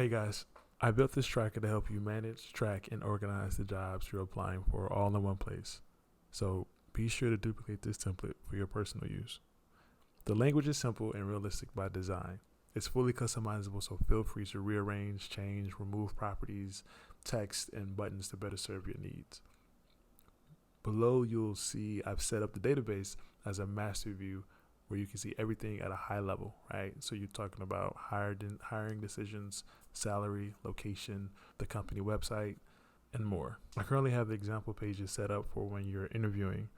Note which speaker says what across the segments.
Speaker 1: Hey guys, I built this tracker to help you manage, track, and organize the jobs you're applying for all in one place. So be sure to duplicate this template for your personal use. The language is simple and realistic by design. It's fully customizable, so feel free to rearrange, change, remove properties, text, and buttons to better serve your needs. Below, you'll see I've set up the database as a master view where you can see everything at a high level, right? So you're talking about hiring decisions, salary, location, the company website, and more. I currently have the example pages set up for when you're interviewing.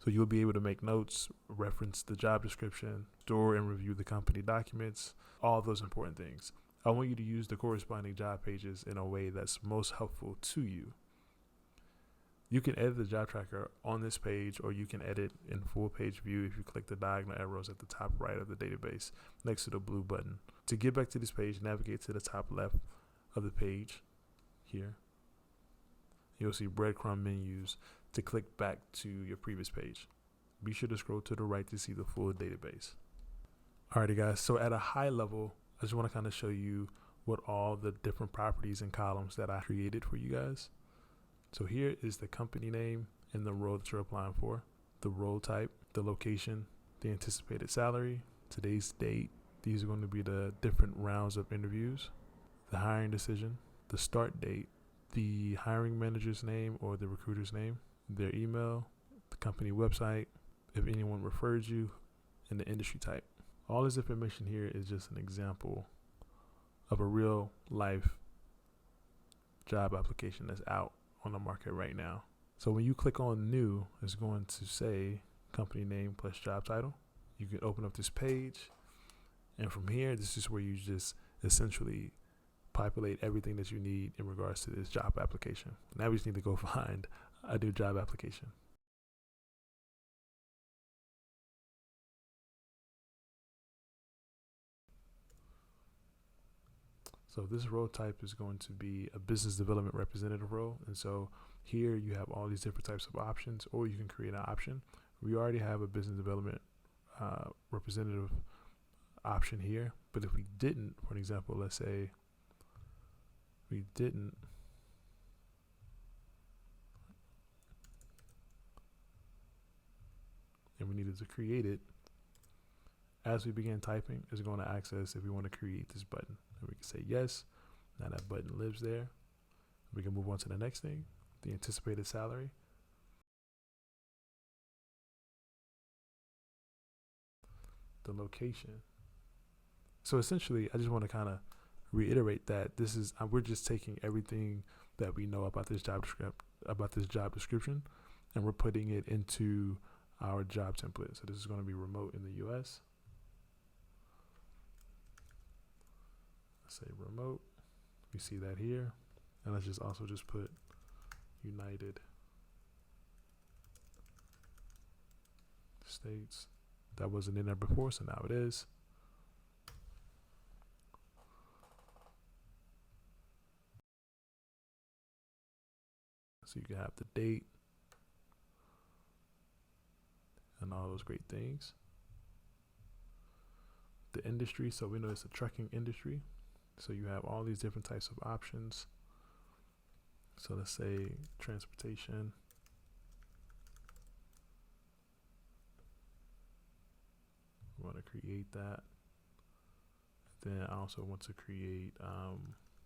Speaker 1: So you'll be able to make notes, reference the job description, store and review the company documents, all of those important things. I want you to use the corresponding job pages in a way that's most helpful to you. You can edit the job tracker on this page, or you can edit in full page view if you click the diagonal arrows at the top right of the database next to the blue button. To get back to this page, navigate to the top left of the page here. You'll see breadcrumb menus to click back to your previous page. Be sure to scroll to the right to see the full database. Alrighty guys, so at a high level, I just want to kind of show you what all the different properties and columns that I created for you guys. So here is the company name and the role that you're applying for, the role type, the location, the anticipated salary, today's date. These are going to be the different rounds of interviews, the hiring decision, the start date, the hiring manager's name or the recruiter's name, their email, the company website, if anyone referred you, and the industry type. All this information here is just an example of a real life job application that's out on the market right now. So when you click on new, it's going to say company name plus job title. You can open up this page, and from here, this is where you just essentially populate everything that you need in regards to this job application. Now we just need to go find a new job application. So this role type is going to be a business development representative role. And so here you have all these different types of options, or you can create an option. We already have a business development representative option here. But if we didn't, for example, let's say we didn't, and we needed to create it, as we begin typing, it's going to ask us if we want to create this button. And we can say yes. Now that button lives there. We can move on to the next thing, the anticipated salary. The location. So essentially, I just want to kind of reiterate that this is we're just taking everything that we know about this job description, and we're putting it into our job template. So this is going to be remote in the U.S. Let's say remote. We see that here, and let's just also just put United States. That wasn't in there before, so now it is. So you can have the date and all those great things. The industry, so we know it's a trucking industry. So you have all these different types of options. So let's say transportation. We want to create that. Then I also want to create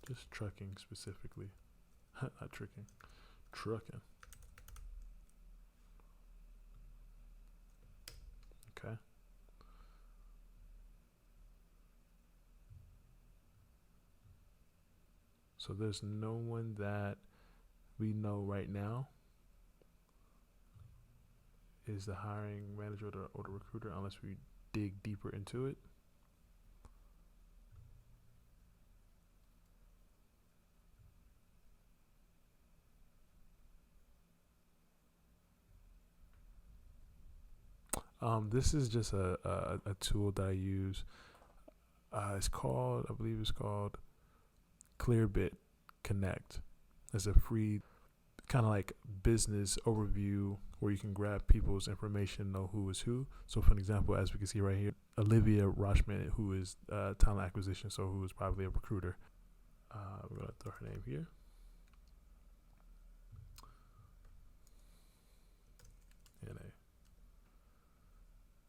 Speaker 1: just trucking specifically. Not tricking. Trucking. Okay. So there's no one that we know right now is the hiring manager or the recruiter unless we dig deeper into it. This is just a tool that I use. It's called, I believe it's called Clearbit Connect. It's a free kind of like business overview where you can grab people's information, know who is who. So for an example, as we can see right here, Olivia Rochman, who is talent acquisition, so who is probably a recruiter. throw her name here.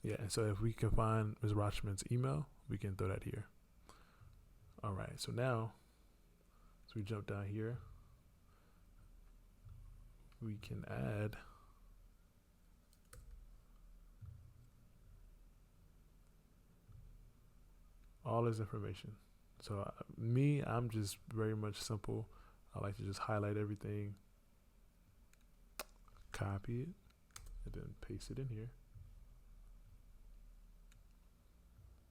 Speaker 1: Yeah, and so if we can find Ms. Rochman's email, we can throw that here. All right, so now, as we jump down here, we can add all this information. So I'm just very much simple. I like to just highlight everything, copy it, and then paste it in here.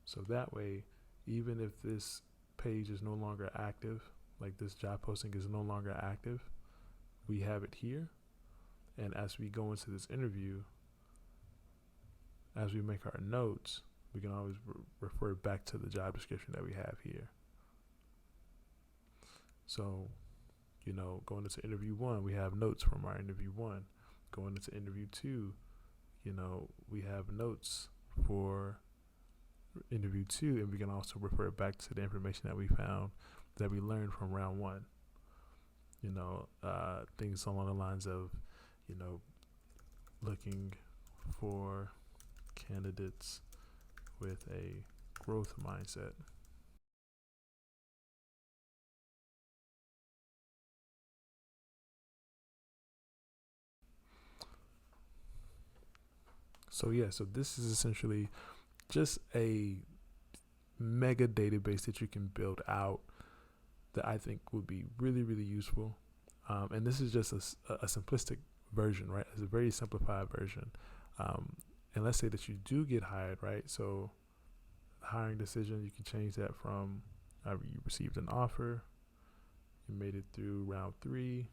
Speaker 1: So that way, even if this page is no longer active, like this job posting is no longer active, we have it here. And as we go into this interview, as we make our notes, we can always refer back to the job description that we have here. So, going into interview 1, we have notes from our interview 1. Going into interview 2, we have notes for interview 2, and we can also refer back to the information that we found, that we learned from round 1. Things along the lines of, looking for candidates with a growth mindset. So this is essentially just a mega database that you can build out that I think would be really, really useful. And this is just a simplistic version, right? It's a very simplified version. And let's say that you do get hired, right? So hiring decision, you can change that from you received an offer, you made it through round 3,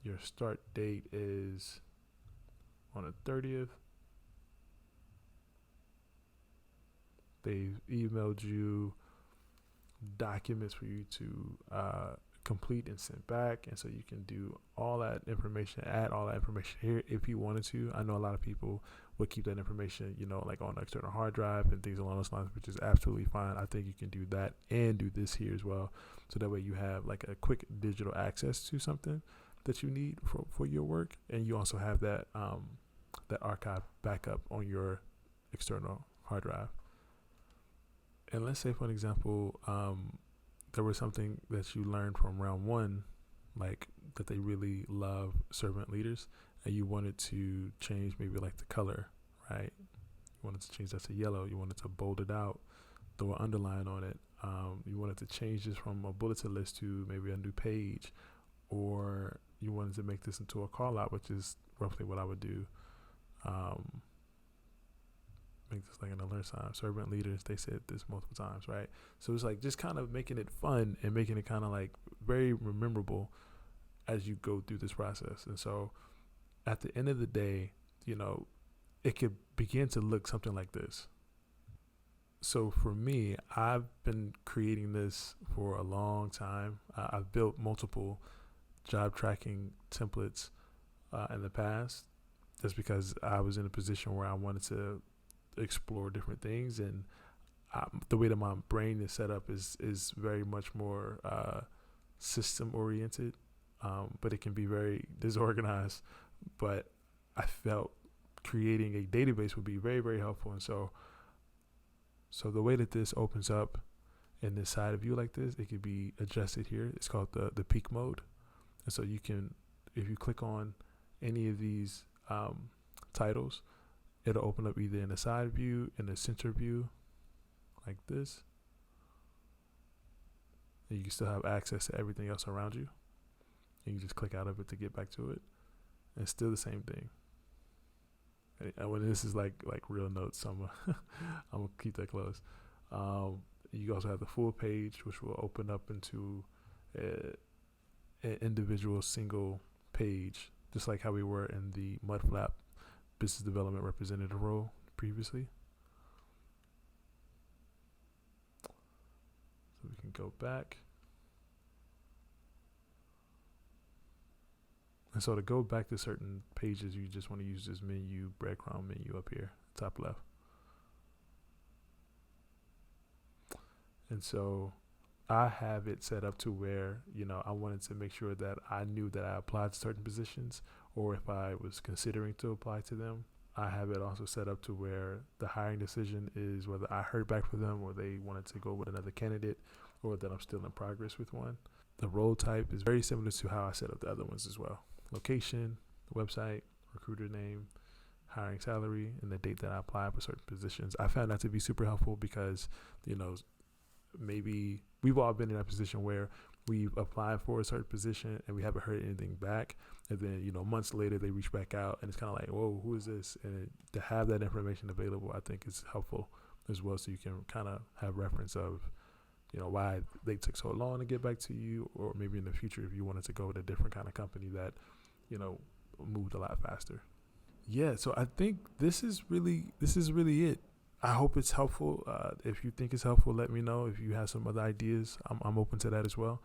Speaker 1: your start date is on the 30th. They've emailed you documents for you to complete and send back, and so you can do all that information, add all that information here if you wanted to. I know a lot of people would keep that information, like on an external hard drive and things along those lines, which is absolutely fine. I think you can do that and do this here as well, so that way you have like a quick digital access to something that you need for your work, and you also have that that archive backup on your external hard drive. And let's say, for an example, there was something that you learned from round 1, like that they really love servant leaders, and you wanted to change maybe like the color, right? You wanted to change that to yellow. You wanted to bold it out, throw an underline on it. You wanted to change this from a bulleted list to maybe a new page, or you wanted to make this into a call out, which is roughly what I would do. Make this like an alert sign. Servant leaders, they said this multiple times, right? So it's like just kind of making it fun and making it kind of like very memorable as you go through this process. And so at the end of the day, it could begin to look something like this. So for me, I've been creating this for a long time. I've built multiple job tracking templates in the past, just because I was in a position where I wanted to explore different things, and the way that my brain is set up is very much more system oriented, but it can be very disorganized. But I felt creating a database would be very, very helpful. And so the way that this opens up in this side of view like this, it could be adjusted here. It's called the peak mode. And so you can, if you click on any of these titles, it'll open up either in the side view, in the center view, like this. And you can still have access to everything else around you. You can just click out of it to get back to it. And it's still the same thing. And when this is like real notes, so I'm gonna keep that close. You also have the full page, which will open up into an individual single page, just like how we were in the Mudflap business development representative role previously. So we can go back. And so to go back to certain pages, you just want to use this menu, breadcrumb menu up here, top left. And so I have it set up to where, I wanted to make sure that I knew that I applied to certain positions, or if I was considering to apply to them. I have it also set up to where the hiring decision is whether I heard back from them or they wanted to go with another candidate, or that I'm still in progress with one. The role type is very similar to how I set up the other ones as well. Location, website, recruiter name, hiring salary, and the date that I applied for certain positions. I found that to be super helpful because, maybe we've all been in a position where we've applied for a certain position and we haven't heard anything back. And then, months later they reach back out and it's kind of like, whoa, who is this? And to have that information available, I think is helpful as well. So you can kind of have reference of, why they took so long to get back to you, or maybe in the future, if you wanted to go with a different kind of company that, moved a lot faster. Yeah. So I think this is really it. I hope it's helpful. If you think it's helpful, let me know. If you have some other ideas, I'm open to that as well.